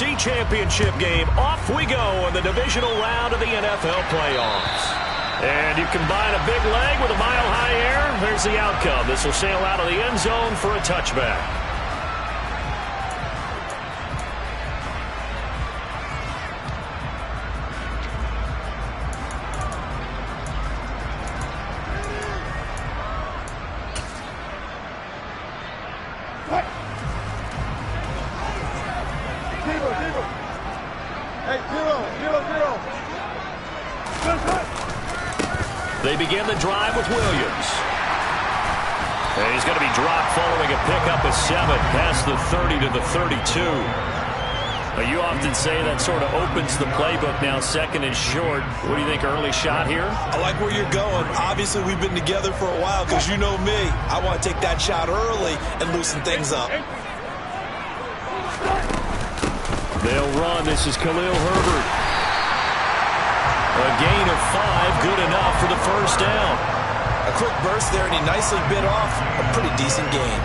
AFC Championship game. Off we go in the divisional round of the NFL playoffs. And you combine a big leg with a mile-high air. There's the outcome. This will sail out of the end zone for a touchback. They begin the drive with Williams. And he's going to be dropped following a pickup of 7 past the 30 to the 32. You often say that sort of opens the playbook now, second and short. What do you think, early shot here? I like where you're going. Obviously, we've been together for a while because you know me. I want to take that shot early and loosen things up. They'll run. This is Khalil Herbert. A gain of 5, good enough for the first down. A quick burst there, and he nicely bit off a pretty decent gain.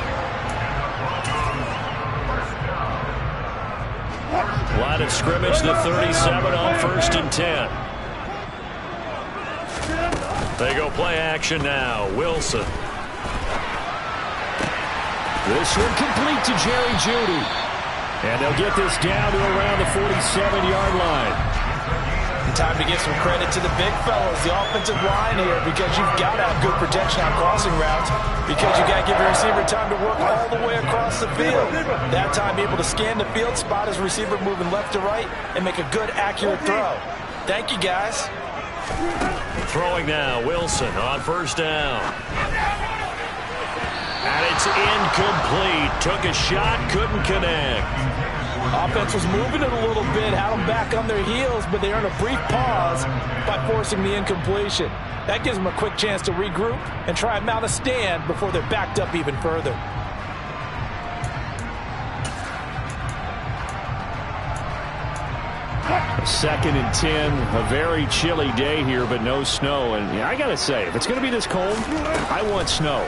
Line of scrimmage, the 37 on 1st and 10. They go play action now. Wilson. This one complete to Jerry Jeudy. And they'll get this down to around the 47-yard line. Time to give some credit to the big fellas, the offensive line here, because you've got to have good protection on crossing routes, because you got to give your receiver time to work all the way across the field. That time able to scan the field, spot his receiver moving left to right, and make a good, accurate throw. Thank you, guys. Throwing now, Wilson on 1st down. And it's incomplete. Took a shot, couldn't connect. Offense was moving it a little bit, had them back on their heels, but they earned a brief pause by forcing the incompletion. That gives them a quick chance to regroup and try and mount a stand before they're backed up even further. Second and 10, a very chilly day here, but no snow. And I got to say, if it's going to be this cold, I want snow.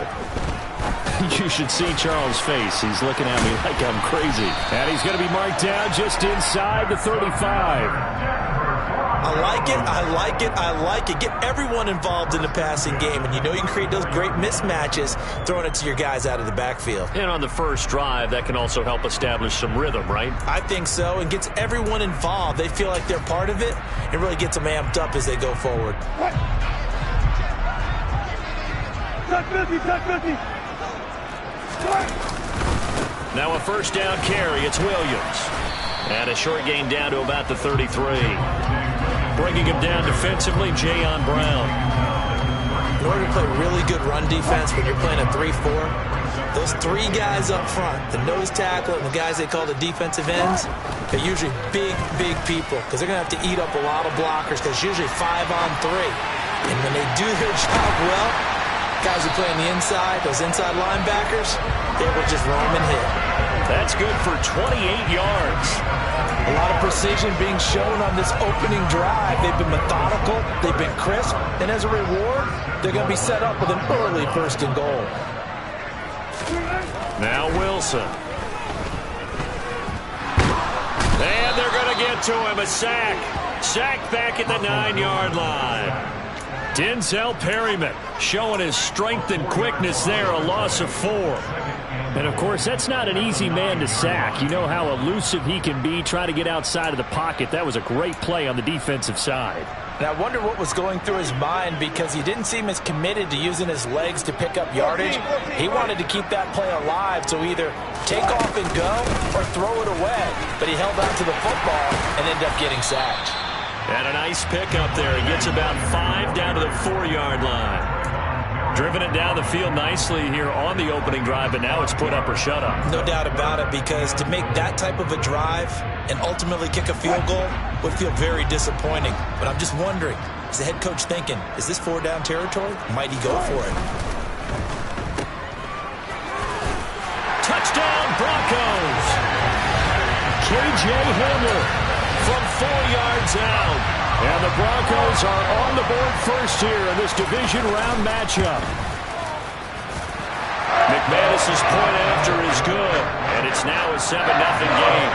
You should see Charles' face. He's looking at me like I'm crazy. And he's going to be marked down just inside the 35. I like it, I like it, I like it. Get everyone involved in the passing game. And you know you can create those great mismatches throwing it to your guys out of the backfield. And on the first drive, that can also help establish some rhythm, right? I think so. And gets everyone involved. They feel like they're part of it and really gets them amped up as they go forward. Now a 1st down carry. It's Williams. And a short gain down to about the 33. Bringing him down defensively, Jayon Brown. In order to play really good run defense when you're playing a 3-4, those 3 guys up front, the nose tackle and the guys they call the defensive ends, they're usually big, big people because they're going to have to eat up a lot of blockers because it's usually 5-on-3. And when they do their job well, guys who play on the inside, those inside linebackers, they will just roam and hit. That's good for 28 yards. A lot of precision being shown on this opening drive. They've been methodical, they've been crisp, and as a reward, they're going to be set up with an early 1st and goal. Now Wilson. And they're going to get to him. A sack. Sacked back at the 9-yard line. Denzel Perryman showing his strength and quickness there, a loss of 4. And, of course, that's not an easy man to sack. You know how elusive he can be, trying to get outside of the pocket. That was a great play on the defensive side. And I wonder what was going through his mind because he didn't seem as committed to using his legs to pick up yardage. He wanted to keep that play alive, so either take off and go or throw it away. But he held on to the football and ended up getting sacked. And a nice pickup there. He gets about 5 down to the 4-yard line. Driven it down the field nicely here on the opening drive, but now it's put up or shut up. No doubt about it, because to make that type of a drive and ultimately kick a field goal would feel very disappointing. But I'm just wondering, is the head coach thinking, is this 4-down territory? Might he go for it? Touchdown, Broncos! K.J. Hamler from 4 yards out. And the Broncos are on the board first here in this division round matchup. McManus's point after is good, and it's now a 7-0 game.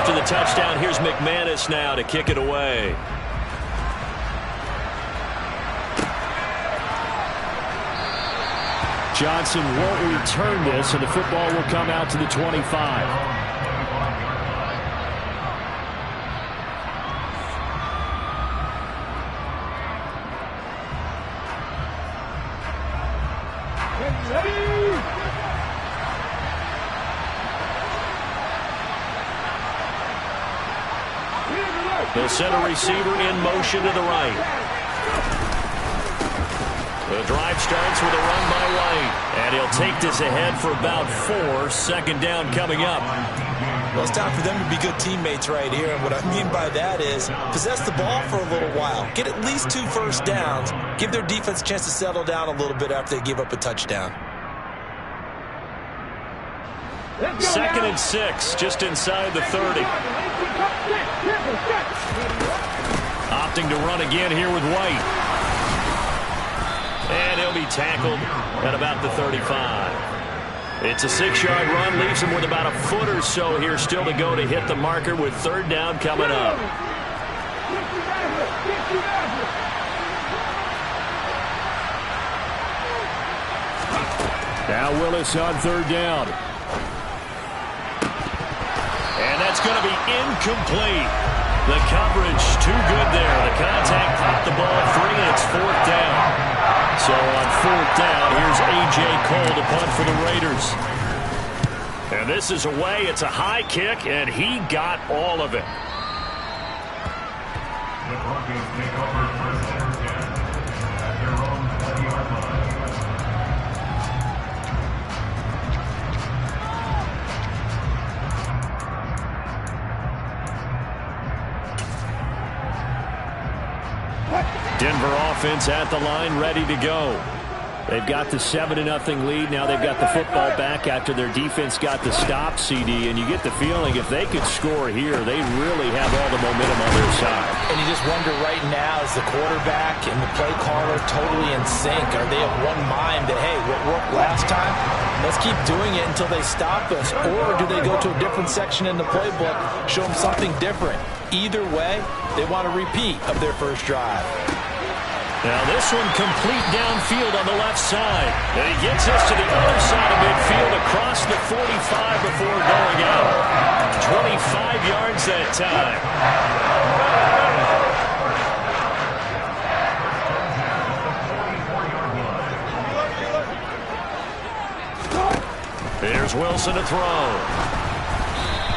after the touchdown. Here's McManus now to kick it away. Johnson won't return this, and the football will come out to the 25. They'll send a receiver in motion to the right. The drive starts with a run by White. And he'll take this ahead for about 4. Second down coming up. Well, it's time for them to be good teammates right here. And what I mean by that is possess the ball for a little while. Get at least 2 first downs. Give their defense a chance to settle down a little bit after they give up a touchdown. 2nd and 6, just inside the 30. Opting to run again here with White. And he'll be tackled at about the 35. It's a 6-yard run, leaves him with about a foot or so here still to go to hit the marker with 3rd down coming up. Now Willis on 3rd down. And that's going to be incomplete. The coverage too good there. The contact popped the ball free, and it's 4th down. So on 4th down, here's A.J. Cole to punt for the Raiders. And this is away. It's a high kick, and he got all of it. Denver offense at the line, ready to go. They've got the 7-0 lead. Now they've got the football back after their defense got the stop, CD. And you get the feeling if they could score here, they really have all the momentum on their side. And you just wonder right now, is the quarterback and the play caller totally in sync? Are they of one mind that, hey, what worked last time, let's keep doing it until they stop us? Or do they go to a different section in the playbook, show them something different? Either way, they want a repeat of their first drive. Now this one complete downfield on the left side. And he gets us to the other side of midfield across the 45 before going out. 25 yards that time. Here's Wilson to throw.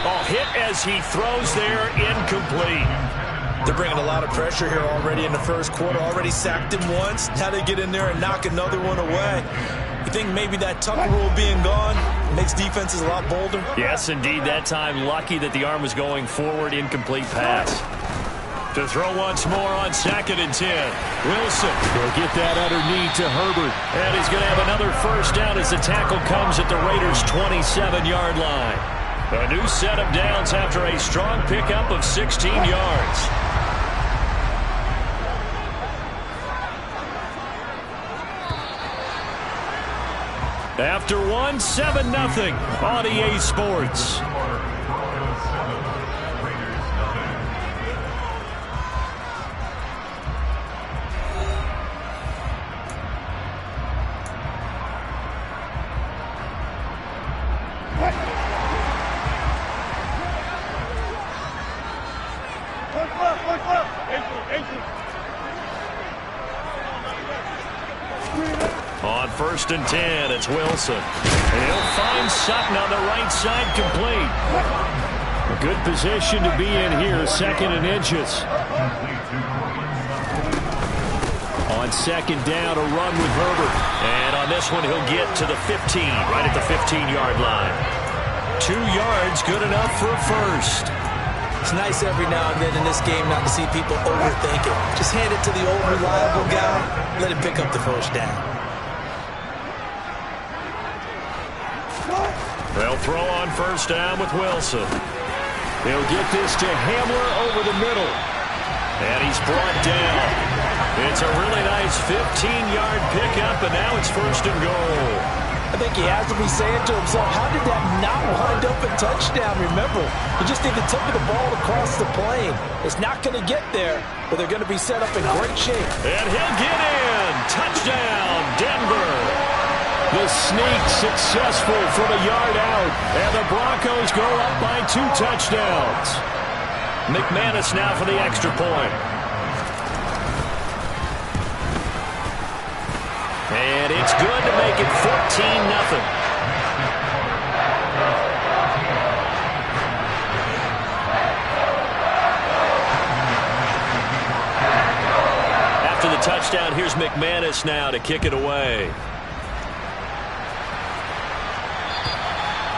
Oh, hit as he throws there, incomplete. They're bringing a lot of pressure here already in the first quarter. Already sacked him once. Now they get in there and knock another one away. You think maybe that Tucker rule being gone makes defenses a lot bolder? Yes, indeed. That time, lucky that the arm was going forward. Incomplete pass. To throw once more on 2nd and 10. Wilson will get that underneath to Herbert. And he's going to have another first down as the tackle comes at the Raiders' 27-yard line. A new set of downs after a strong pickup of 16 yards. After one, 7-0 on EA Sports. On 1st and 10, it's Wilson. And he'll find Sutton on the right side, complete. A good position to be in here, 2nd and inches. On 2nd down, a run with Herbert. And on this one, he'll get to the 15, right at the 15-yard line. 2 yards, good enough for a first. It's nice every now and then in this game not to see people overthink it. Just hand it to the old reliable guy, let him pick up the first down. They'll throw on 1st down with Wilson. He'll get this to Hamler over the middle. And he's brought down. It's a really nice 15-yard pickup, and now it's 1st and goal. I think he has to be saying to himself, how did that not wind up a touchdown? Remember, he just did the tip of the ball across the plane. It's not going to get there, but they're going to be set up in great shape. And he'll get in. Touchdown, Denver. The sneak successful from a yard out, and the Broncos go up by 2 touchdowns. McManus now for the extra point. And it's good to make it 14-0. After the touchdown, here's McManus now to kick it away.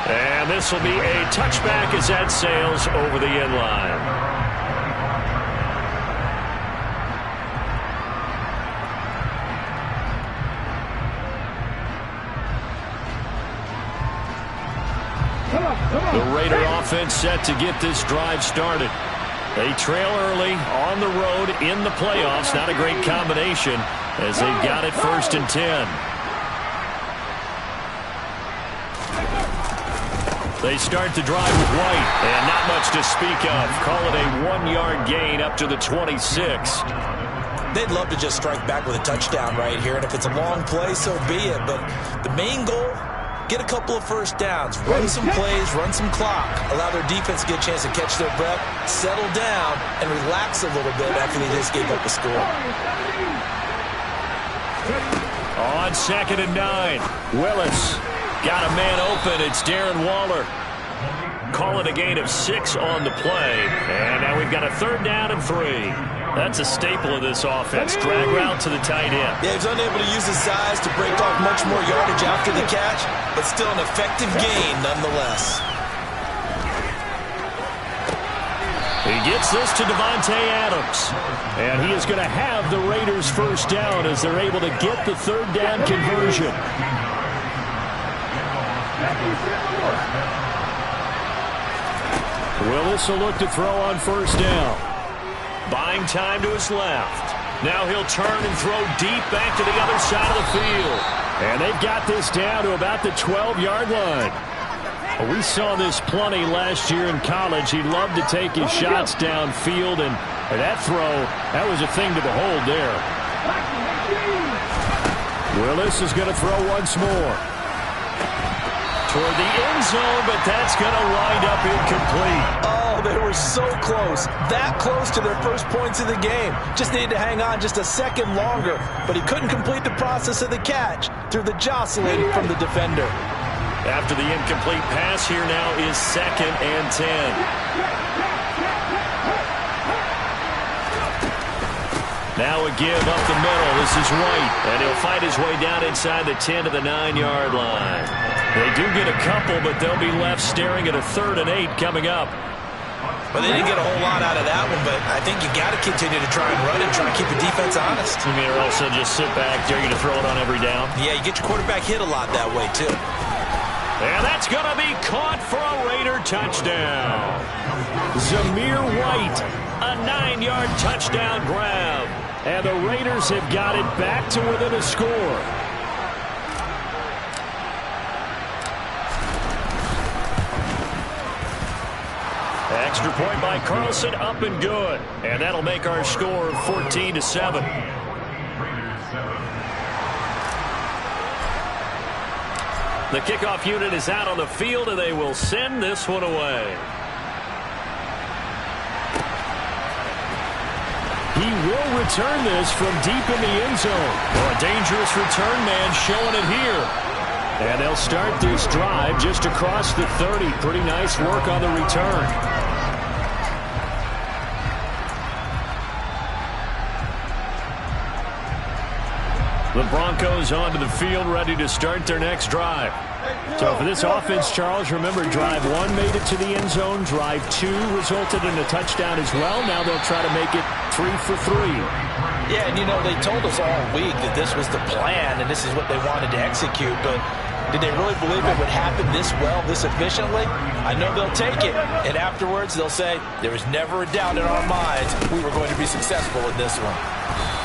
And this will be a touchback as that sails over the end line. The Raider offense set to get this drive started. They trail early on the road in the playoffs. Not a great combination as they've got it 1st and 10. They start the drive with White, and not much to speak of. Call it a 1-yard gain up to the 26. They'd love to just strike back with a touchdown right here, and if it's a long play, so be it. But the main goal, get a couple of first downs, run some plays, run some clock, allow their defense to get a chance to catch their breath, settle down, and relax a little bit after they just gave up a score. On 2nd and 9, Willis got a man open. It's Darren Waller. Call it a gain of 6 on the play. And now we've got a 3rd down and 3. That's a staple of this offense. Drag route to the tight end. Yeah, he's unable to use his size to break off much more yardage after the catch, but still an effective gain nonetheless. He gets this to Devontae Adams. And he is going to have the Raiders' 1st down as they're able to get the 3rd down conversion. Willis will look to throw on 1st down. Buying time to his left. Now he'll turn and throw deep back to the other side of the field. And they've got this down to about the 12-yard line. We saw this plenty last year in college. He loved to take his shots downfield, and that throw, that was a thing to behold there. Willis is going to throw once more. Toward the end zone, but that's going to wind up incomplete. Oh, they were so close. That close to their first points of the game. Just needed to hang on just a second longer, but he couldn't complete the process of the catch through the jostling from the defender. After the incomplete pass, here now is 2nd and 10. Now a give up the middle. This is White, and he'll fight his way down inside the 10 to the 9-yard line. They do get a couple, but they'll be left staring at a 3rd and 8 coming up. Well, they didn't get a whole lot out of that one, but I think you got to continue to try and run and try and keep the defense honest. You mean, or else they'll just sit back, dare you to throw it on every down? Yeah, you get your quarterback hit a lot that way, too. And that's going to be caught for a Raider touchdown. Zamir White, a 9-yard touchdown grab. And the Raiders have got it back to within a score. Extra point by Carlson, up and good. And that'll make our score 14-7. The kickoff unit is out on the field, and they will send this one away. He will return this from deep in the end zone. Oh, a dangerous return man showing it here. And they'll start this drive just across the 30. Pretty nice work on the return. The Broncos onto the field, ready to start their next drive. So for this offense, Charles, remember, drive 1 made it to the end zone. Drive 2 resulted in a touchdown as well. Now they'll try to make it 3 for 3. Yeah, and you know, they told us all week that this was the plan and this is what they wanted to execute, but did they really believe it would happen this well, this efficiently? I know they'll take it, and afterwards they'll say, there was never a doubt in our minds we were going to be successful in this one.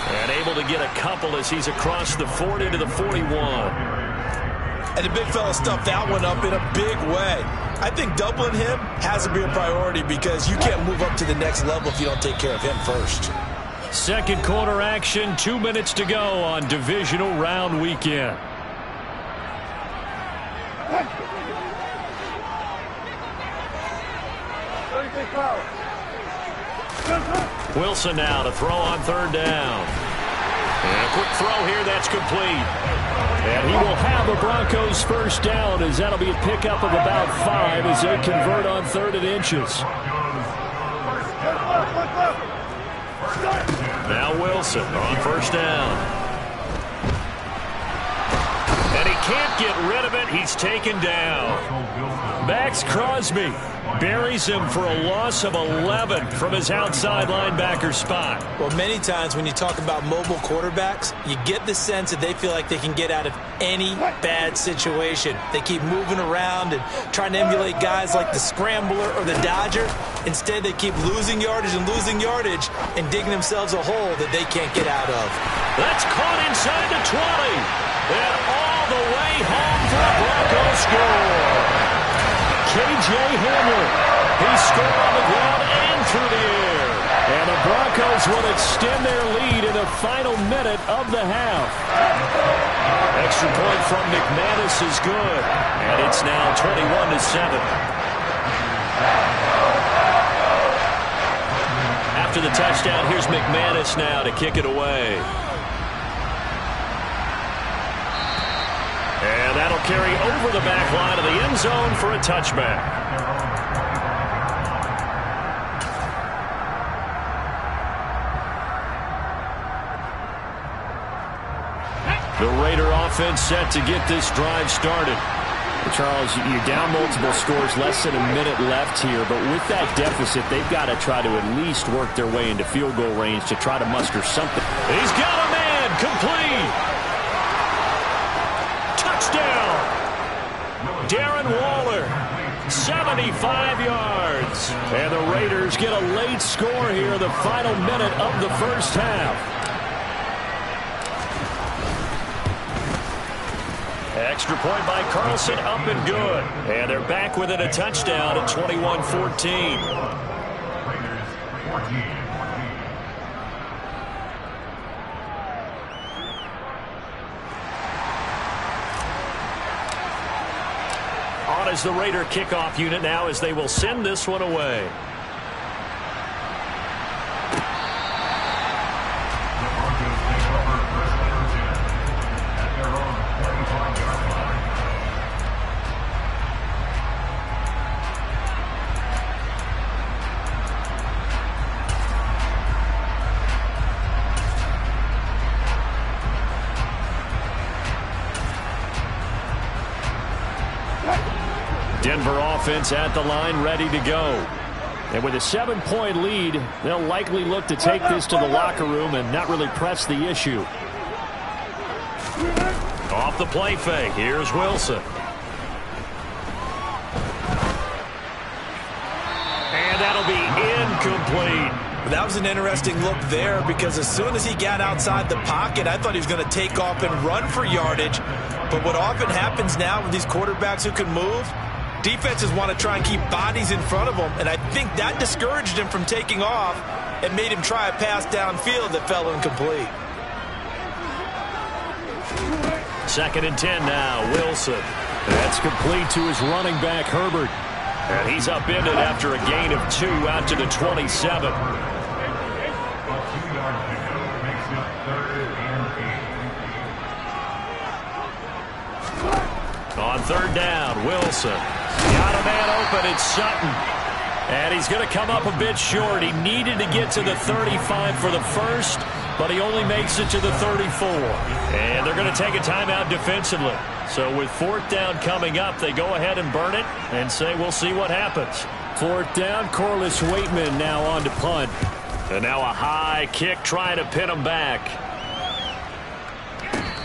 And able to get a couple as he's across the 40 to the 41. And the big fella stuffed that one up in a big way. I think doubling him has to be a priority because you can't move up to the next level if you don't take care of him first. Second quarter action, 2 minutes to go on divisional round weekend. Wilson now to throw on third down. And a quick throw here, that's complete. And he will have a Broncos first down as that'll be a pickup of about 5 as they convert on 3rd and inches. Now Wilson on first down. And he can't get rid of it. He's taken down. Max Crosby buries him for a loss of 11 from his outside linebacker spot. Well, many times when you talk about mobile quarterbacks, you get the sense that they feel like they can get out of any bad situation. They keep moving around and trying to emulate guys like the Scrambler or the Dodger. Instead, they keep losing yardage and digging themselves a hole that they can't get out of. That's caught inside the 20. And all the way home for a Broncos score. K.J. Hamler, he scored on the ground and through the air. And the Broncos will extend their lead in the final minute of the half. Extra point from McManus is good. And it's now 21-7. After the touchdown, here's McManus now to kick it away. And that'll carry over the back line of the end zone for a touchback. The Raider offense set to get this drive started. Charles, you're down multiple scores, less than a minute left here, but with that deficit, they've got to try to at least work their way into field goal range to try to muster something. He's got a man, complete. Touchdown. Darren Waller, 75 yards. And the Raiders get a late score here, the final minute of the first half. Extra point by Carlson, up and good. And they're back within a touchdown at 21-14. On is the Raider kickoff unit now as they will send this one away. Denver offense at the line, ready to go. And with a 7-point lead, they'll likely look to take this to the locker room and not really press the issue. Off the play fake, here's Wilson. And that'll be incomplete. That was an interesting look there because as soon as he got outside the pocket, I thought he was going to take off and run for yardage. But what often happens now with these quarterbacks who can move, defenses want to try and keep bodies in front of them, and I think that discouraged him from taking off and made him try a pass downfield that fell incomplete. 2nd and 10 now, Wilson. That's complete to his running back, Herbert. And he's upended after a gain of 2 out to the 27. On 3rd down, Wilson. Got a man open, it's Sutton. And he's going to come up a bit short. He needed to get to the 35 for the first, but he only makes it to the 34. And they're going to take a timeout defensively. So with 4th down coming up, they go ahead and burn it and say we'll see what happens. 4th down, Corliss Waitman now on to punt. And now a high kick trying to pin him back.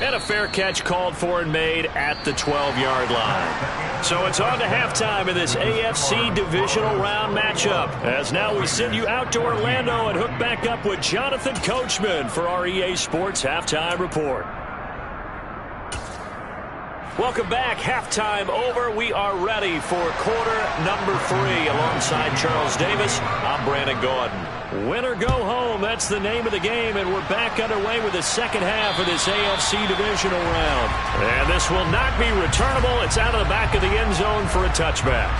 And a fair catch called for and made at the 12-yard line. So it's on to halftime in this AFC divisional round matchup. As now we send you out to Orlando and hook back up with Jonathan Coachman for our EA Sports Halftime Report. Welcome back. Halftime over. We are ready for quarter number 3. Alongside Charles Davis, I'm Brandon Gaudin. Win or go home, that's the name of the game, and we're back underway with the second half of this AFC divisional round. And this will not be returnable. It's out of the back of the end zone for a touchback.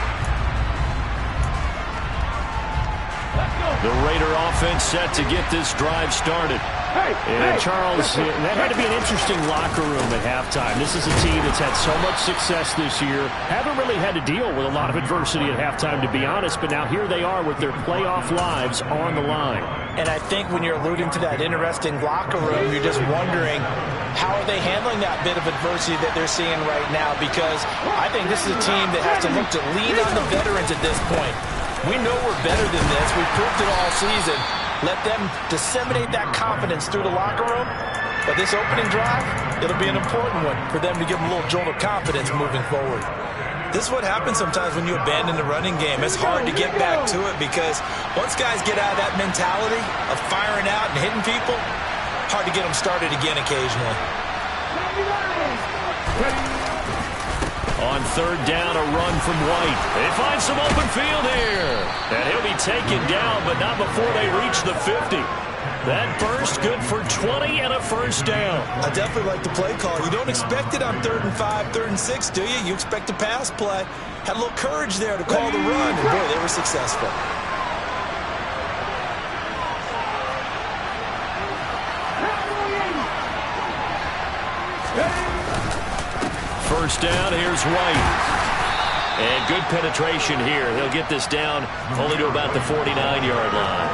The Raider offense set to get this drive started. And Charles, that had to be an interesting locker room at halftime. This is a team that's had so much success this year. Haven't really had to deal with a lot of adversity at halftime, to be honest. But now here they are with their playoff lives on the line. And I think when you're alluding to that interesting locker room, you're just wondering how are they handling that bit of adversity that they're seeing right now? Because I think this is a team that has to look to lean on the veterans at this point. We know we're better than this. We've proved it all season. Let them disseminate that confidence through the locker room. But this opening drive, it'll be an important one for them to give them a little jolt of confidence moving forward. This is what happens sometimes when you abandon the running game. It's hard to get back to it because once guys get out of that mentality of firing out and hitting people, hard to get them started again occasionally. On third down, a run from White. They find some open field here. And he'll be taken down, but not before they reach the 50. That burst good for 20 and a first down. I definitely like the play call. You don't expect it on 3rd and 5, 3rd and 6, do you? You expect a pass play. Had a little courage there to call the run. And boy, they were successful. First down, here's White. And good penetration here. He'll get this down only to about the 49-yard line.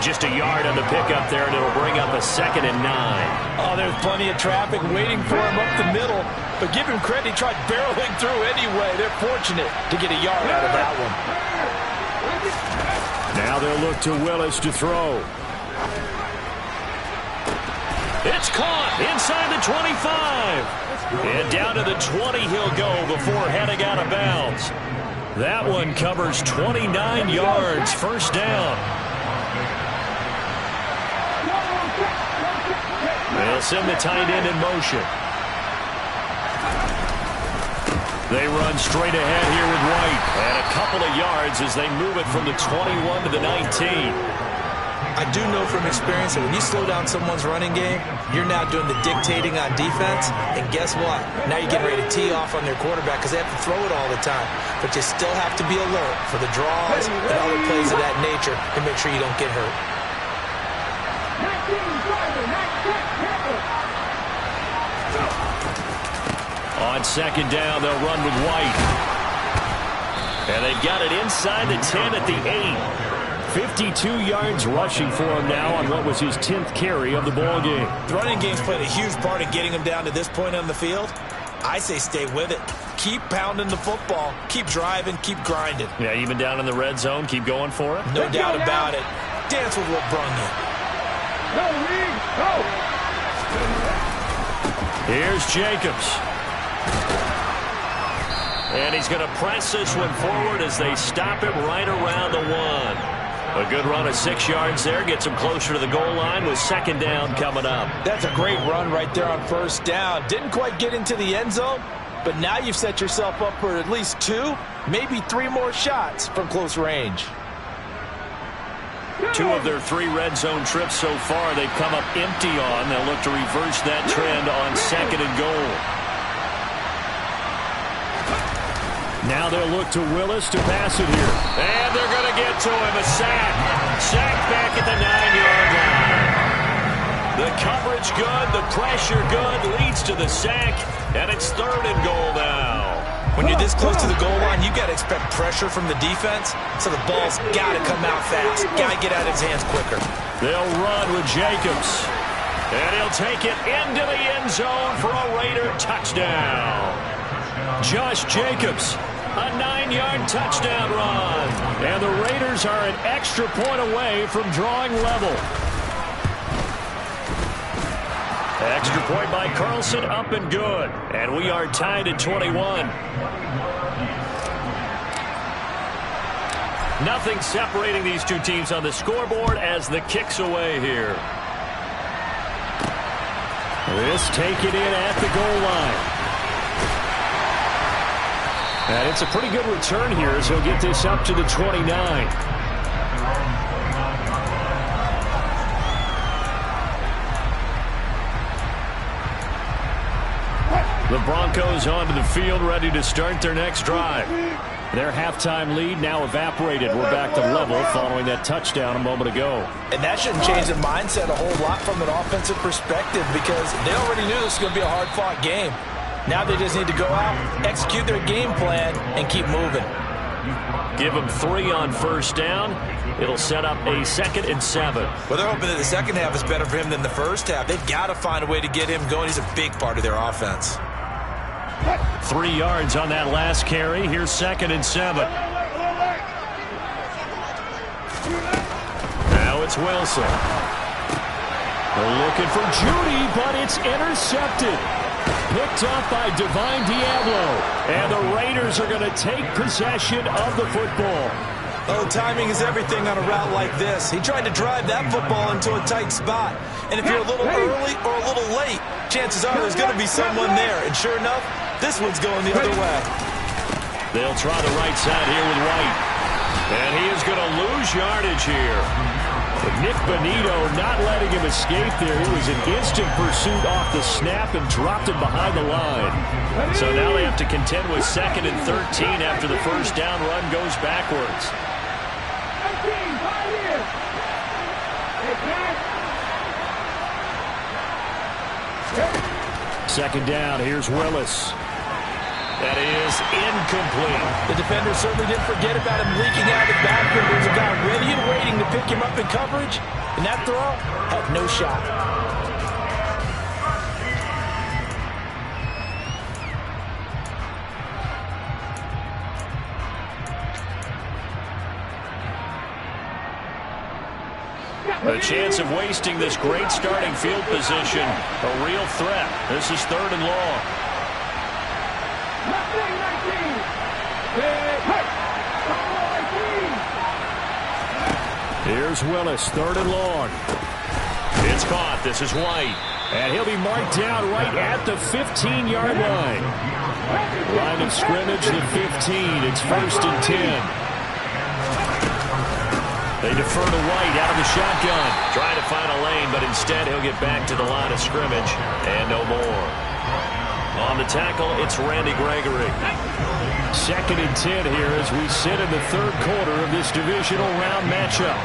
Just a yard on the pickup there, and it'll bring up a 2nd and 9. Oh, there's plenty of traffic waiting for him up the middle. But give him credit, he tried barreling through anyway. They're fortunate to get a yard out of that one. Now they'll look to Willis to throw. It's caught inside the 25. And down to the 20 he'll go before heading out of bounds. That one covers 29 yards, first down. They'll send the tight end in motion. They run straight ahead here with White. And a couple of yards as they move it from the 21 to the 19. I do know from experience that when you slow down someone's running game, you're now doing the dictating on defense. And guess what? Now you're getting ready to tee off on their quarterback because they have to throw it all the time. But you still have to be alert for the draws and other plays of that nature to make sure you don't get hurt. On second down, they'll run with White. And they've got it inside the 10 at the 8. 52 yards rushing for him now on what was his 10th carry of the ball game. The running game's played a huge part in getting him down to this point on the field. I say stay with it. Keep pounding the football. Keep driving. Keep grinding. Yeah, even down in the red zone, keep going for it. No doubt about it. Dance with what brung you. Here's Jacobs. And he's going to press this one forward as they stop him right around the 1. A good run of 6 yards there. Gets him closer to the goal line with second down coming up. That's a great run right there on first down. Didn't quite get into the end zone, but now you've set yourself up for at least 2, maybe 3 more shots from close range. 2 of their 3 red zone trips so far they've come up empty on. They'll look to reverse that trend on second and goal. Now they'll look to Willis to pass it here. And they're going to get to him. A sack. Sack back at the 9-yard line. The coverage good. The pressure good. Leads to the sack. And it's 3rd and goal now. When you're this close to the goal line, you got to expect pressure from the defense. So the ball's got to come out fast. Got to get out of his hands quicker. They'll run with Jacobs. And he'll take it into the end zone for a Raider touchdown. Josh Jacobs. A 9-yard touchdown run. And the Raiders are an extra point away from drawing level. Extra point by Carlson, up and good. And we are tied at 21. Nothing separating these two teams on the scoreboard as the kick's away here. This taken in at the goal line. And it's a pretty good return here as he'll get this up to the 29. The Broncos onto the field, ready to start their next drive. Their halftime lead now evaporated. We're back to level following that touchdown a moment ago. And that shouldn't change the mindset a whole lot from an offensive perspective because they already knew this was going to be a hard-fought game. Now they just need to go out, execute their game plan, and keep moving. Give him 3 on first down. It'll set up a 2nd and 7. Well, they're hoping that the second half is better for him than the first half. They've got to find a way to get him going. He's a big part of their offense. 3 yards on that last carry. Here's 2nd and 7. Now it's Wilson. They're looking for Judy, but it's intercepted. Picked off by Divine Diablo. And the Raiders are going to take possession of the football. Oh, timing is everything on a route like this. He tried to drive that football into a tight spot. And if you're a little early or a little late, chances are there's going to be someone there. And sure enough, this one's going the other way. They'll try the right side here with White. And he is going to lose yardage here. But Nick Bonito not letting him escape there. He was in instant pursuit off the snap and dropped him behind the line. So now they have to contend with 2nd and 13 after the first down run goes backwards. Second down, here's Willis. That is incomplete. The defender certainly didn't forget about him leaking out of the backfield. There's a guy ready and waiting to pick him up in coverage, and that throw had no shot. The chance of wasting this great starting field position, a real threat. This is 3rd and long. Here's Willis, 3rd and long. It's caught. This is White. And he'll be marked down right at the 15-yard line. Line of scrimmage, the 15. It's 1st and 10. They defer to White out of the shotgun. Trying to find a lane, but instead he'll get back to the line of scrimmage. And no more. On the tackle, it's Randy Gregory. 2nd and 10 here as we sit in the 3rd quarter of this divisional round matchup.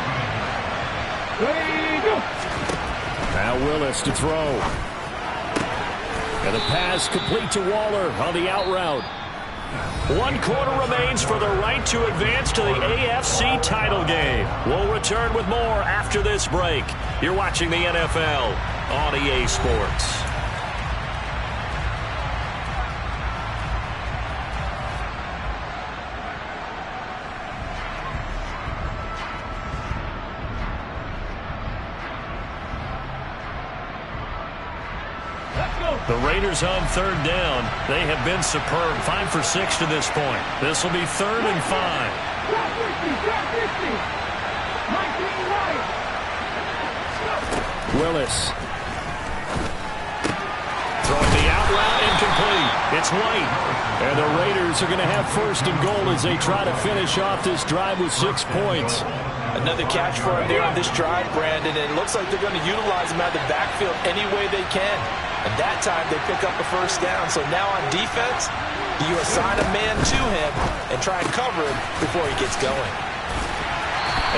Now Willis to throw. And the pass complete to Waller on the out route. 1 quarter remains for the right to advance to the AFC title game. We'll return with more after this break. You're watching the NFL on EA Sports. The Raiders on 3rd down. They have been superb. 5 for 6 to this point. This will be 3rd and 5. Willis. Throwing the out route, incomplete. It's White. And the Raiders are going to have 1st and goal as they try to finish off this drive with 6 points. Another catch for him there on this drive, Brandon. And it looks like they're going to utilize him out of the backfield any way they can. And that time they pick up the 1st down. So now on defense, you assign a man to him and try and cover him before he gets going.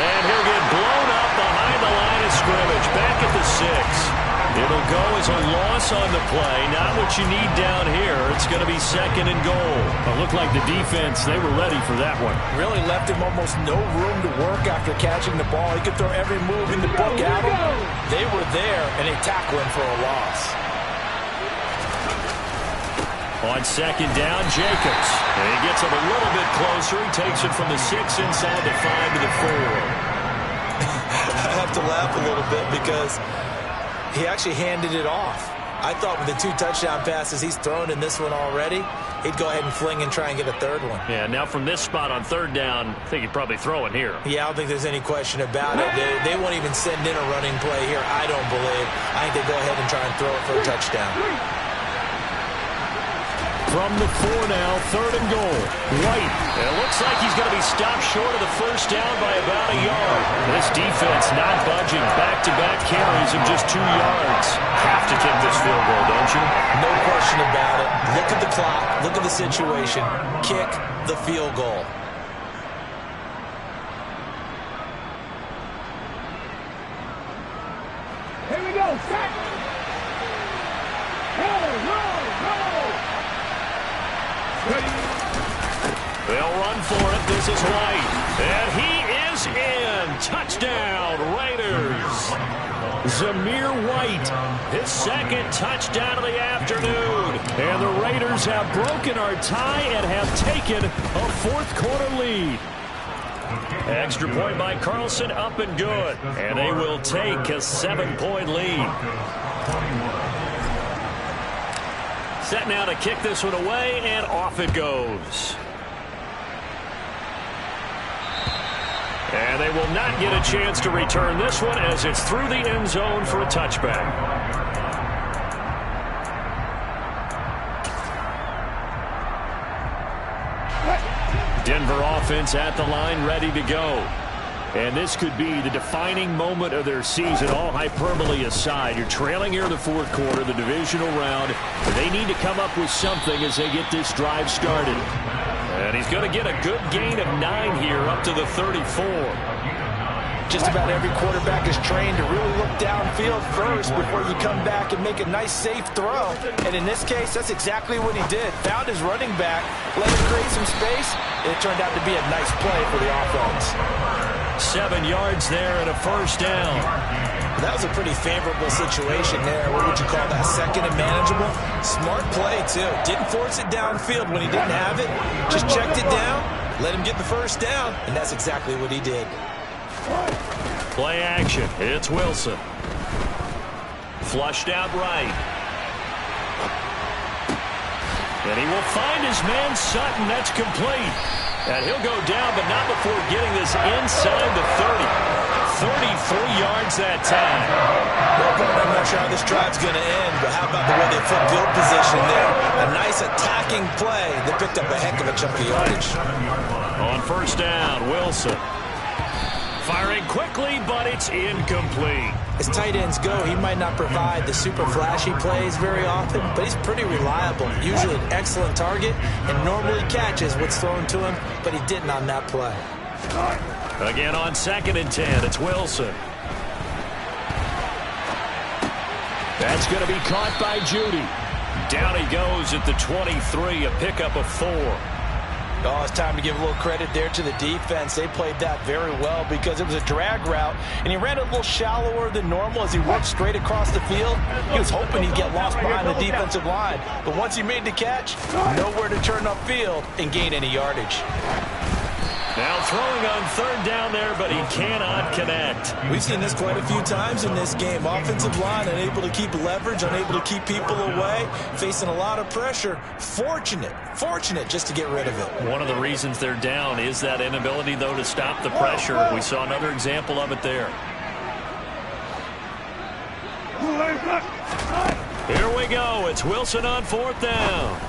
And he'll get blown up behind the line of scrimmage. Back at the 6. It'll go as a loss on the play. Not what you need down here. It's going to be 2nd and goal. It looked like the defense, they were ready for that one. Really left him almost no room to work after catching the ball. He could throw every move in the book at him. They were there, and they tackle him for a loss. On 2nd down, Jacobs. And he gets it a little bit closer. He takes it from the 6 inside the 5 to the 4. I have to laugh a little bit because he actually handed it off. I thought with the 2 touchdown passes he's thrown in this one already, he'd go ahead and fling and try and get a 3rd one. Yeah, now from this spot on 3rd down, I think he'd probably throw it here. Yeah, I don't think there's any question about it. They won't even send in a running play here, I don't believe. I think they go ahead and try and throw it for a touchdown. from the 4 now, 3rd and goal. White. It looks like he's going to be stopped short of the first down by about a yard. This defense not budging. Back-to-back carries of just 2 yards. Have to kick this field goal, don't you? No question about it. Look at the clock. Look at the situation. Kick the field goal. Here we go. Set. They'll run for it. This is White. And he is in. Touchdown, Raiders. Zamir White, his 2nd touchdown of the afternoon. And the Raiders have broken our tie and have taken a 4th quarter lead. Extra point by Carlson, up and good. And they will take a 7-point lead. Set now to kick this one away, and off it goes. And they will not get a chance to return this one as it's through the end zone for a touchback. Denver offense at the line, ready to go. And this could be the defining moment of their season, all hyperbole aside. You're trailing here in the 4th quarter, the divisional round. They need to come up with something as they get this drive started. And he's going to get a good gain of 9 here up to the 34. Just about every quarterback is trained to really look downfield first before you come back and make a nice, safe throw. And in this case, that's exactly what he did. Found his running back, let him create some space, and it turned out to be a nice play for the offense. 7 yards there and a first down. That was a pretty favorable situation there. What would you call that? 2nd and manageable? Smart play, too. Didn't force it downfield when he didn't have it. Just checked it down, let him get the first down, and that's exactly what he did. Play action. It's Wilson. Flushed out right. And he will find his man Sutton. That's complete. And he'll go down, but not before getting this inside the 30. 33 yards that time. I'm not sure how this drive's going to end, but how about the way they flip field position there? A nice attacking play that picked up a heck of a chunk of yardage. On first down, Wilson. Firing quickly, but it's incomplete. As tight ends go, he might not provide the super flashy plays very often, but he's pretty reliable. Usually an excellent target and normally catches what's thrown to him, but he didn't on that play. Again on 2nd and 10, it's Wilson. That's going to be caught by Judy. Down he goes at the 23, a pickup of 4. Oh, it's time to give a little credit there to the defense. They played that very well because it was a drag route, and he ran a little shallower than normal as he worked straight across the field. He was hoping he'd get lost behind the defensive line, but once he made the catch, nowhere to turn upfield and gain any yardage. Now throwing on 3rd down there, but he cannot connect. We've seen this quite a few times in this game. Offensive line unable to keep leverage, unable to keep people away, facing a lot of pressure. Fortunate just to get rid of it. One of the reasons they're down is that inability, though, to stop the pressure. We saw another example of it there. Here we go. It's Wilson on 4th down.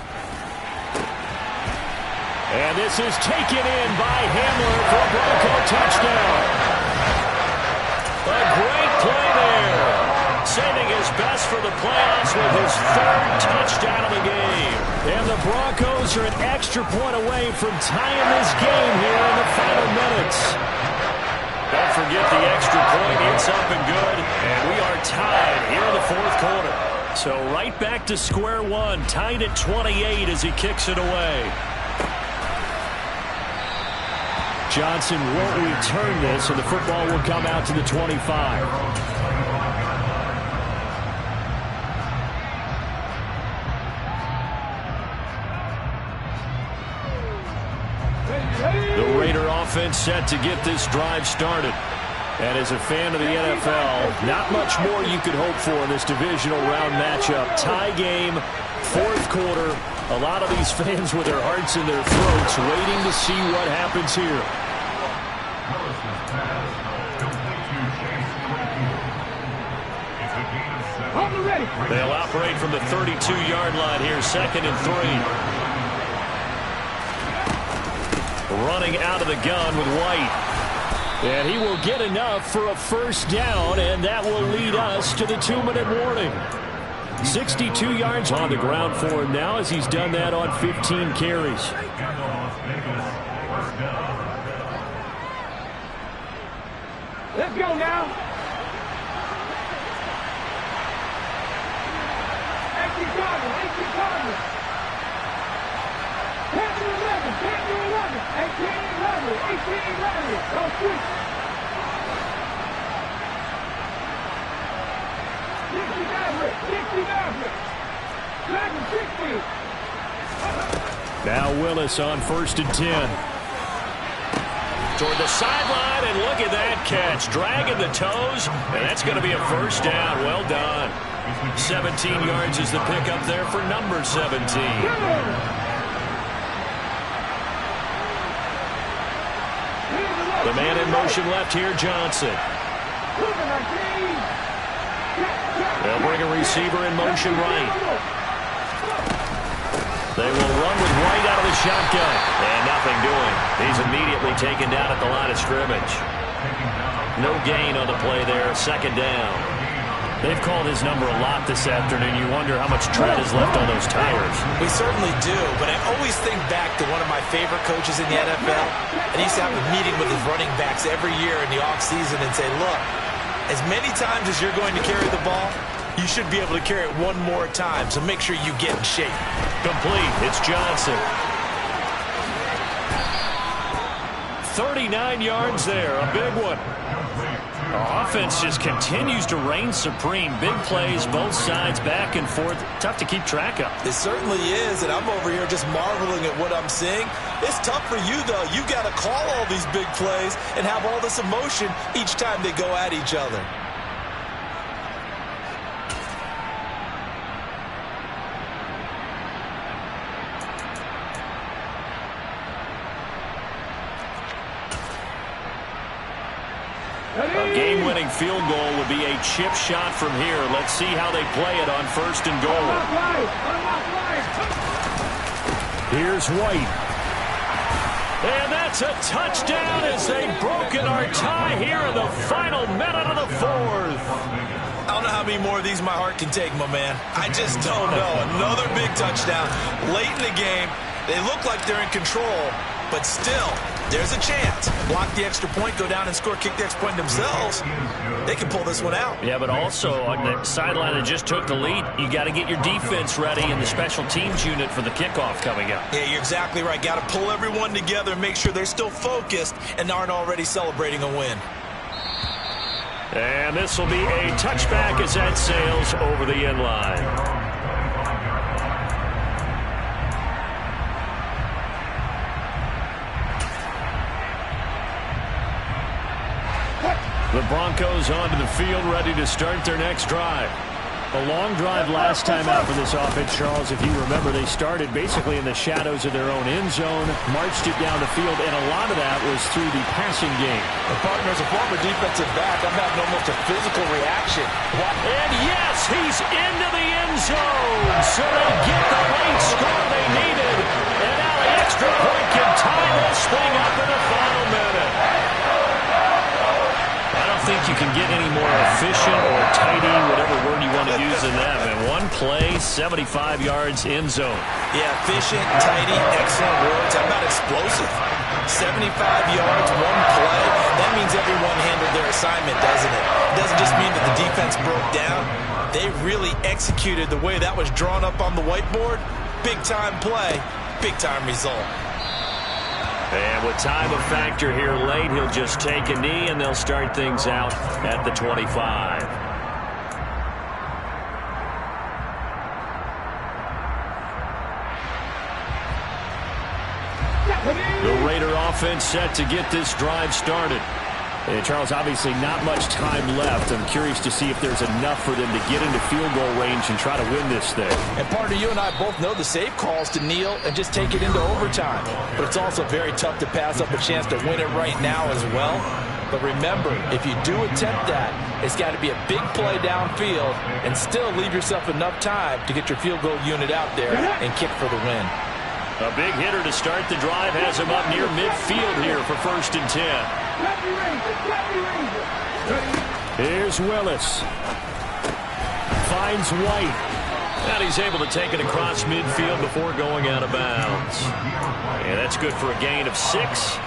And this is taken in by Hamler for a Bronco touchdown. A great play there. Saving his best for the playoffs with his 3rd touchdown of the game. And the Broncos are an extra point away from tying this game here in the final minutes. Don't forget the extra point. It's up and good. And we are tied here in the 4th quarter. So right back to square one. Tied at 28 as he kicks it away. Johnson won't return this, and the football will come out to the 25. The Raider offense set to get this drive started. And as a fan of the NFL, not much more you could hope for in this divisional round matchup. Tie game, 4th quarter. A lot of these fans with their hearts in their throats waiting to see what happens here. They'll operate from the 32-yard line here, 2nd and 3. running out of the gun with White. And he will get enough for a first down, and that will lead us to the 2-minute warning. 62 yards on the ground for him now as he's done that on 15 carries. Let's go now. Extra Cardinal, extra Cardinal. 10 to 11, 10 to 11, 18 11. Go switch. 60 Maverick, 60 Maverick. Dragon 60. Now Willis on 1st and 10. Toward the sideline, and look at that catch. Dragging the toes, and that's going to be a first down. Well done. 17 yards is the pickup there for number 17. The man in motion left here, Johnson. They'll bring a receiver in motion right. They will run with White out of the shotgun. And nothing doing. He's immediately taken down at the line of scrimmage. No gain on the play there. 2nd down. They've called his number a lot this afternoon. You wonder how much tread is left on those tires. We certainly do, but I always think back to one of my favorite coaches in the NFL. And he used to have a meeting with his running backs every year in the offseason and say, look, as many times as you're going to carry the ball, you should be able to carry it one more time, so make sure you get in shape. Complete. It's Johnson. 39 yards there. A big one. Our offense just continues to reign supreme. Big plays, both sides, back and forth. Tough to keep track of. It certainly is, and I'm over here just marveling at what I'm seeing. It's tough for you, though. You've got to call all these big plays and have all this emotion each time they go at each other. A game-winning field goal would be a chip shot from here. Let's see how they play it on 1st and goal. Here's White. And that's a touchdown as they've broken our tie here in the final minute of the 4th. I don't know how many more of these my heart can take, my man. I just don't know. Another big touchdown late in the game. They look like they're in control, but still, there's a chance. Block the extra point, go down and score, kick the extra point themselves. They can pull this one out. Yeah, but also on the sideline that just took the lead, you got to get your defense ready and the special teams unit for the kickoff coming up. Yeah, you're exactly right. Got to pull everyone together and make sure they're still focused and aren't already celebrating a win. And this will be a touchback as that sails over the end line. The Broncos onto the field, ready to start their next drive. A long drive last time out for this offense, Charles. If you remember, they started basically in the shadows of their own end zone, marched it down the field, and a lot of that was through the passing game. The partner, as a former defensive back, I'm having almost a physical reaction. And yes, he's into the end zone. So they get the late score they needed. And now the extra point can tie this thing up in the final minute. I don't think you can get any more efficient or tidy, whatever word you want to use in that. And one play, 75 yards, end zone. Yeah, efficient, tidy, excellent words. How about explosive? 75 yards, one play. That means everyone handled their assignment, doesn't it? It doesn't just mean that the defense broke down. They really executed the way that was drawn up on the whiteboard. Big-time play, big-time result. And with time a factor here late, he'll just take a knee, and they'll start things out at the 25. The Raider offense set to get this drive started. And Charles, obviously not much time left. I'm curious to see if there's enough for them to get into field goal range and try to win this thing. And partner, you and I both know the safe calls to kneel and just take it into overtime. But it's also very tough to pass up a chance to win it right now as well. But remember, if you do attempt that, it's got to be a big play downfield and still leave yourself enough time to get your field goal unit out there and kick for the win. A big hitter to start the drive has him up near midfield here for 1st and 10. Here's Willis. Finds White. And he's able to take it across midfield before going out of bounds. And that's good for a gain of 6,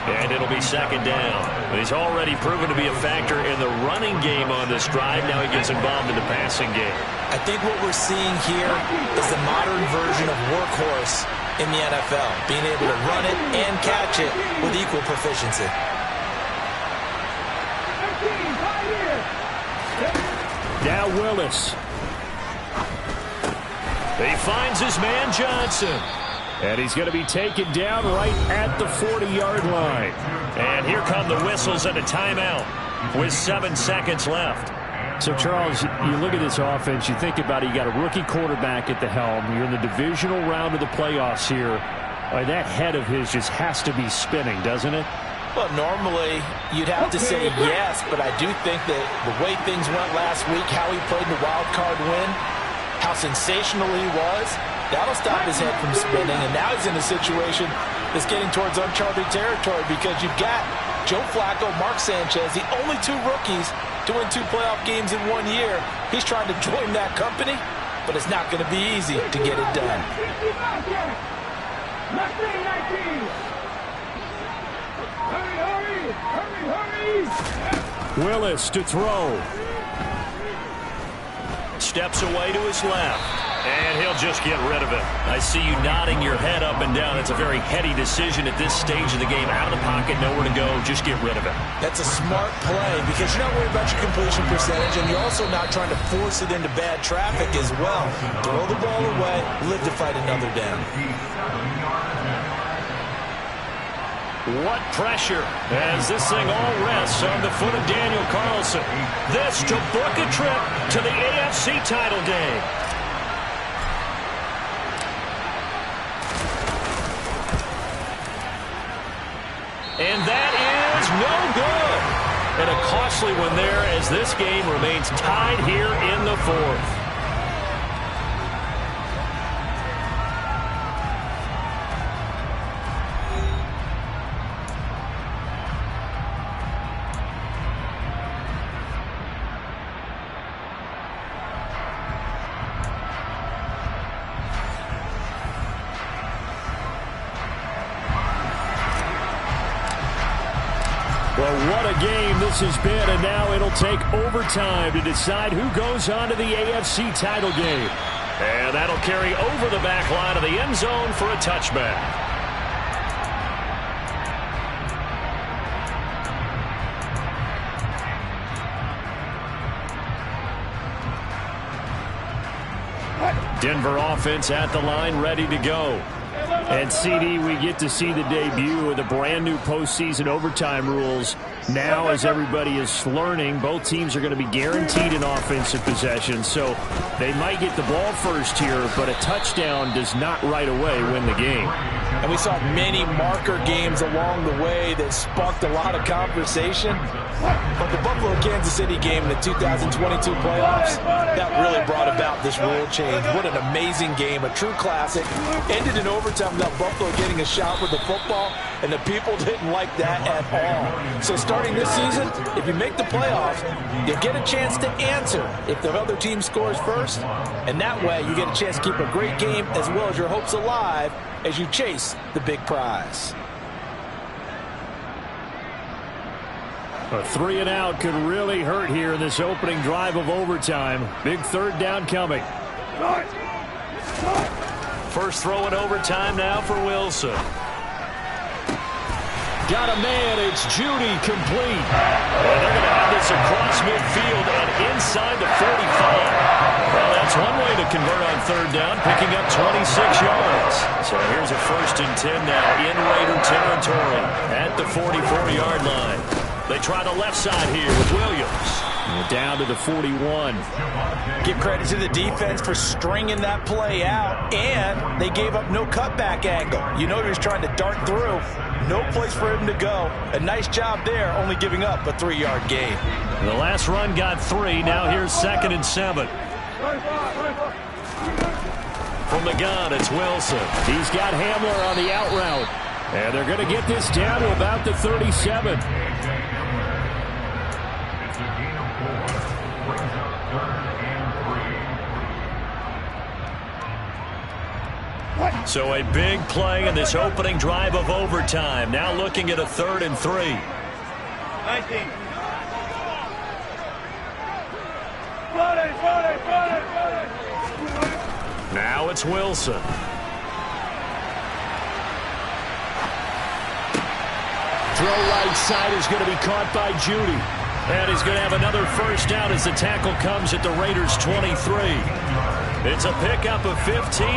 and it'll be 2nd down. But he's already proven to be a factor in the running game on this drive. Now he gets involved in the passing game. I think what we're seeing here is the modern version of workhorse in the NFL, being able to run it and catch it with equal proficiency. Now Willis. He finds his man Johnson. And he's going to be taken down right at the 40-yard line. And here come the whistles and a timeout with 7 seconds left. So, Charles, you look at this offense, you think about it, you got a rookie quarterback at the helm. You're in the divisional round of the playoffs here. That head of his just has to be spinning, doesn't it? Well, normally you'd have to say yes, but I do think that the way things went last week, how he played in the wild card win, how sensational he was, that'll stop his head from spinning. And now he's in a situation that's getting towards uncharted territory because you've got Joe Flacco, Mark Sanchez, the only 2 rookies to win 2 playoff games in 1 year. He's trying to join that company, but it's not going to be easy to get it done. Willis to throw. Steps away to his left, and he'll just get rid of it. I see you nodding your head up and down. It's a very heady decision at this stage of the game. Out of the pocket, nowhere to go, just get rid of it. That's a smart play because you're not worried about your completion percentage, and you're also not trying to force it into bad traffic as well. Throw the ball away, live to fight another down. What pressure as this thing all rests on the foot of Daniel Carlson. This to book a trip to the AFC title game. And that is no good. And a costly one there as this game remains tied here in the 4th. Well, what a game this has been, and now it'll take overtime to decide who goes on to the AFC title game. And that'll carry over the back line of the end zone for a touchback. Denver offense at the line, ready to go. And, CD, we get to see the debut of the brand-new postseason overtime rules. Now, as everybody is learning, both teams are going to be guaranteed an offensive possession. So they might get the ball first here, but a touchdown does not right away win the game. And we saw many marker games along the way that sparked a lot of conversation. But the Buffalo-Kansas City game in the 2022 playoffs, that really brought about this rule change. What an amazing game, a true classic. Ended in overtime without Buffalo getting a shot with the football, and the people didn't like that at all. So starting this season, if you make the playoffs, you'll get a chance to answer if the other team scores first. And that way, you get a chance to keep a great game as well as your hopes alive as you chase the big prize. A 3-and-out could really hurt here in this opening drive of overtime. Big third down coming. First throw in overtime now for Wilson. Got a man, it's Judy, complete. And they're going to have this across midfield and inside the 45. Well, that's one way to convert on third down, picking up 26 yards. So here's a 1st and 10 now in Raider territory at the 44-yard line. They try the left side here with Williams. Down to the 41. Give credit to the defense for stringing that play out, and they gave up no cutback angle. You know he was trying to dart through. No place for him to go. A nice job there, only giving up a 3-yard gain. The last run got 3. Now here's 2nd and 7. From the gun, it's Wilson. He's got Hamler on the out route. And they're going to get this down to about the 37. So a big play in this opening drive of overtime. Now looking at a 3rd and 3. 19. Now it's Wilson. Throw right side is going to be caught by Judy. And he's going to have another first down as the tackle comes at the Raiders' 23. It's a pickup of 15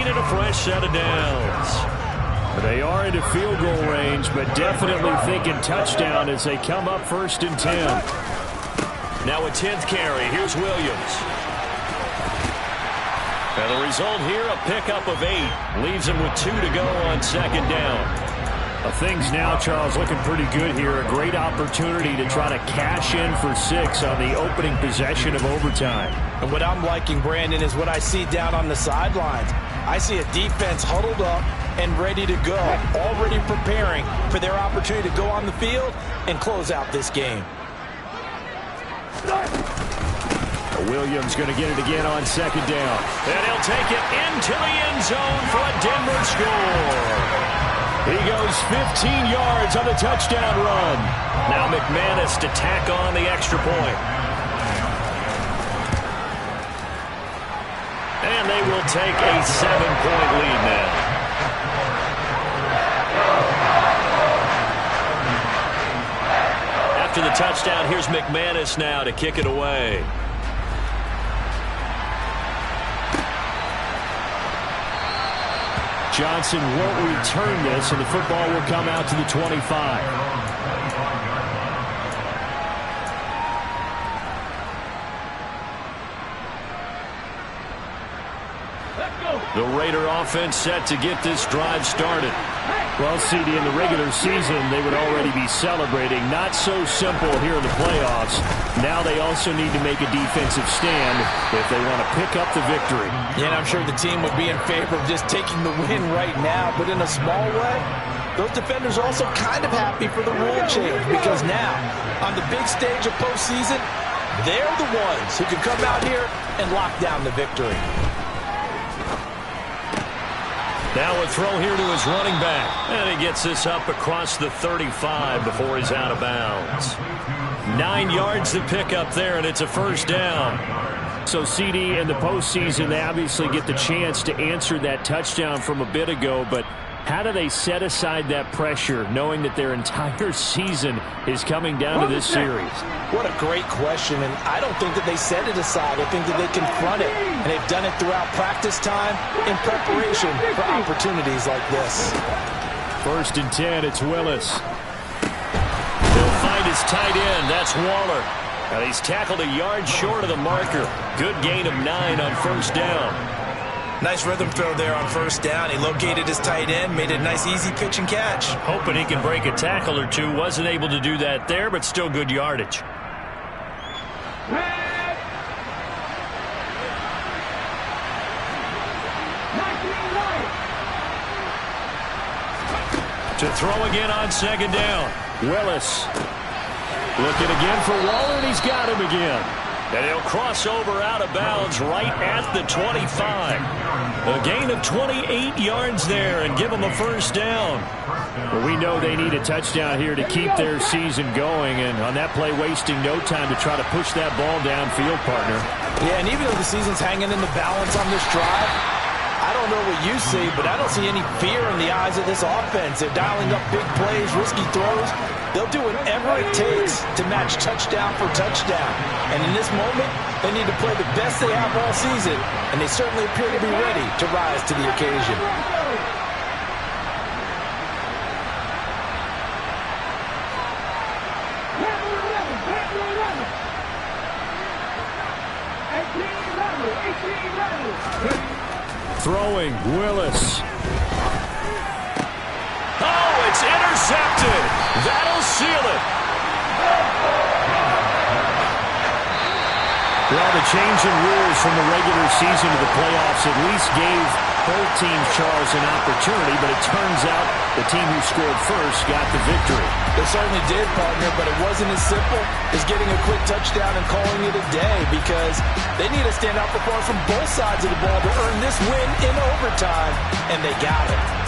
and a fresh set of downs. They are into field goal range, but definitely thinking touchdown as they come up 1st and 10. Now a 10th carry. Here's Williams. And the result here, a pickup of 8. Leaves him with 2 to go on 2nd down. Things now, Charles, looking pretty good here. A great opportunity to try to cash in for 6 on the opening possession of overtime. And what I'm liking, Brandon, is what I see down on the sidelines. I see a defense huddled up and ready to go, already preparing for their opportunity to go on the field and close out this game. Williams going to get it again on 2nd down. And he'll take it into the end zone for a Denver score. He goes 15 yards on the touchdown run. Now McManus to tack on the extra point. And they will take a 7-point lead now. After the touchdown, here's McManus now to kick it away. Johnson won't return this, and the football will come out to the 25. The Raider offense set to get this drive started. Well, CD, in the regular season, they would already be celebrating. Not so simple here in the playoffs. Now they also need to make a defensive stand if they want to pick up the victory. Yeah, and I'm sure the team would be in favor of just taking the win right now, but in a small way, those defenders are also kind of happy for the rule change because now, on the big stage of postseason, they're the ones who can come out here and lock down the victory. Now a throw here to his running back. And he gets this up across the 35 before he's out of bounds. 9 yards to pick up there, and it's a first down. So, CD, in the postseason, they obviously get the chance to answer that touchdown from a bit ago, but how do they set aside that pressure knowing that their entire season is coming down to this series? What a great question, and I don't think that they set it aside. I think that they confront it, and they've done it throughout practice time in preparation for opportunities like this. 1st and 10, it's Willis. He'll find his tight end. That's Waller. And he's tackled a yard short of the marker. Good gain of 9 on first down. Nice rhythm throw there on first down. He located his tight end, made it a nice easy pitch and catch. Hoping he can break a tackle or two. Wasn't able to do that there, but still good yardage. To throw again on 2nd down. Willis looking again for Waller, and he's got him again. And he'll cross over out of bounds right at the 25. A gain of 28 yards there and give them a first down. Well, we know they need a touchdown here to keep their season going, and on that play, wasting no time to try to push that ball downfield, partner. Yeah, and even though the season's hanging in the balance on this drive, I don't know what you see, but I don't see any fear in the eyes of this offense. They're dialing up big plays, risky throws. They'll do whatever it takes to match touchdown for touchdown. And in this moment, they need to play the best they have all season, and they certainly appear to be ready to rise to the occasion. Throwing, Willis. Oh, it's intercepted. That'll seal it. Well, the change in rules from the regular season to the playoffs at least gave both teams, Charles, an opportunity, but it turns out the team who scored first got the victory. They certainly did, partner, but it wasn't as simple as getting a quick touchdown and calling it a day, because they need a standout performance from both sides of the ball to earn this win in overtime, and they got it.